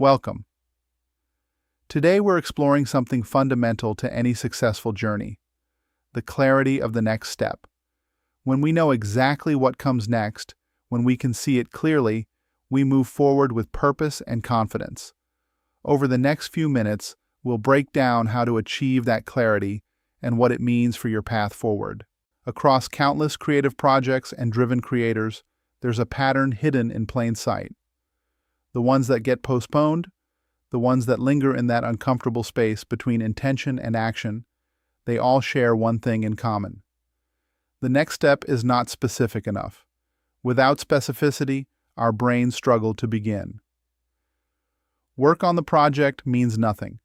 Welcome. Today we're exploring something fundamental to any successful journey: the clarity of the next step. When we know exactly what comes next, when we can see it clearly, we move forward with purpose and confidence. Over the next few minutes, we'll break down how to achieve that clarity and what it means for your path forward. Across countless creative projects and driven creators, there's a pattern hidden in plain sight. The ones that get postponed, the ones that linger in that uncomfortable space between intention and action, they all share one thing in common. The next step is not specific enough. Without specificity, our brains struggle to begin. Work on the project means nothing.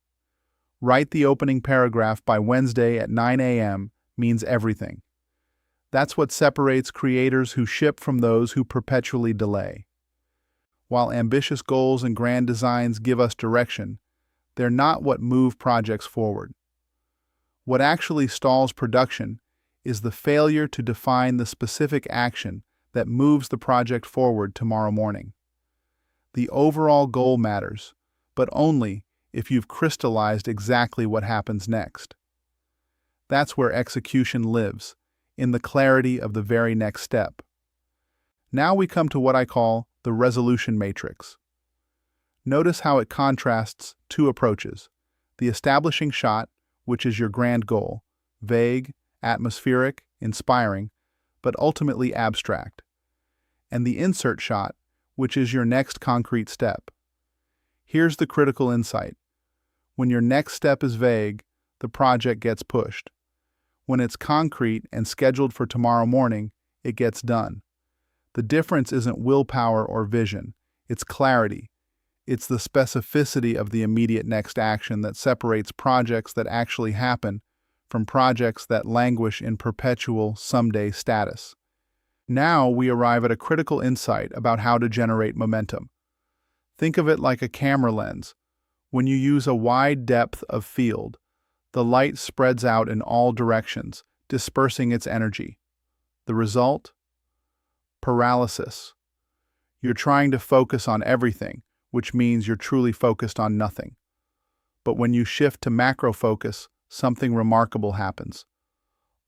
Write the opening paragraph by Wednesday at 9 a.m. means everything. That's what separates creators who ship from those who perpetually delay. While ambitious goals and grand designs give us direction, they're not what move projects forward. What actually stalls production is the failure to define the specific action that moves the project forward tomorrow morning. The overall goal matters, but only if you've crystallized exactly what happens next. That's where execution lives, in the clarity of the very next step. Now we come to what I call the resolution matrix. Notice how it contrasts two approaches: the establishing shot, which is your grand goal, vague, atmospheric, inspiring, but ultimately abstract, and the insert shot, which is your next concrete step. Here's the critical insight. When your next step is vague, the project gets pushed. When it's concrete and scheduled for tomorrow morning, it gets done. The difference isn't willpower or vision, it's clarity. It's the specificity of the immediate next action that separates projects that actually happen from projects that languish in perpetual someday status. Now we arrive at a critical insight about how to generate momentum. Think of it like a camera lens. When you use a wide depth of field, the light spreads out in all directions, dispersing its energy. The result? Paralysis. You're trying to focus on everything, which means you're truly focused on nothing. But when you shift to macro focus, something remarkable happens.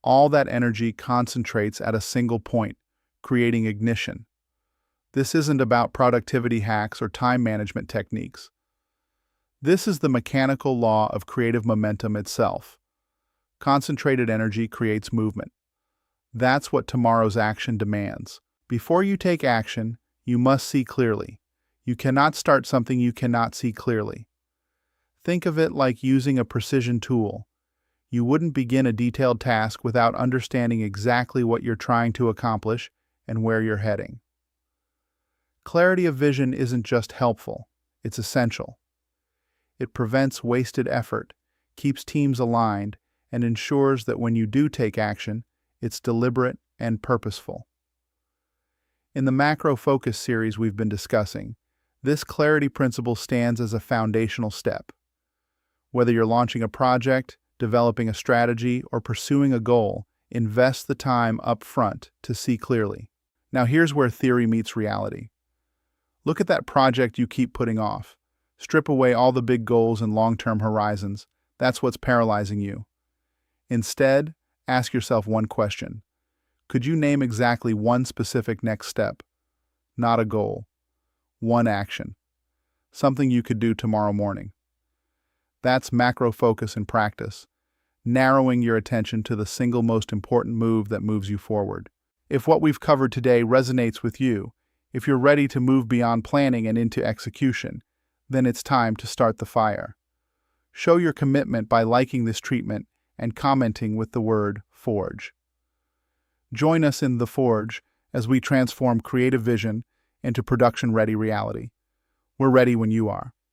All that energy concentrates at a single point, creating ignition. This isn't about productivity hacks or time management techniques. This is the mechanical law of creative momentum itself. Concentrated energy creates movement. That's what tomorrow's action demands. Before you take action, you must see clearly. You cannot start something you cannot see clearly. Think of it like using a precision tool. You wouldn't begin a detailed task without understanding exactly what you're trying to accomplish and where you're heading. Clarity of vision isn't just helpful, it's essential. It prevents wasted effort, keeps teams aligned, and ensures that when you do take action, it's deliberate and purposeful. In the macro focus series we've been discussing, this clarity principle stands as a foundational step. Whether you're launching a project, developing a strategy, or pursuing a goal, invest the time up front to see clearly. Now here's where theory meets reality. Look at that project you keep putting off. Strip away all the big goals and long-term horizons. That's what's paralyzing you. Instead, ask yourself one question. Could you name exactly one specific next step? Not a goal. One action. Something you could do tomorrow morning. That's macro focus in practice, narrowing your attention to the single most important move that moves you forward. If what we've covered today resonates with you, if you're ready to move beyond planning and into execution, then it's time to start the fire. Show your commitment by liking this treatment and commenting with the word FORGE. Join us in The Forge as we transform creative vision into production-ready reality. We're ready when you are.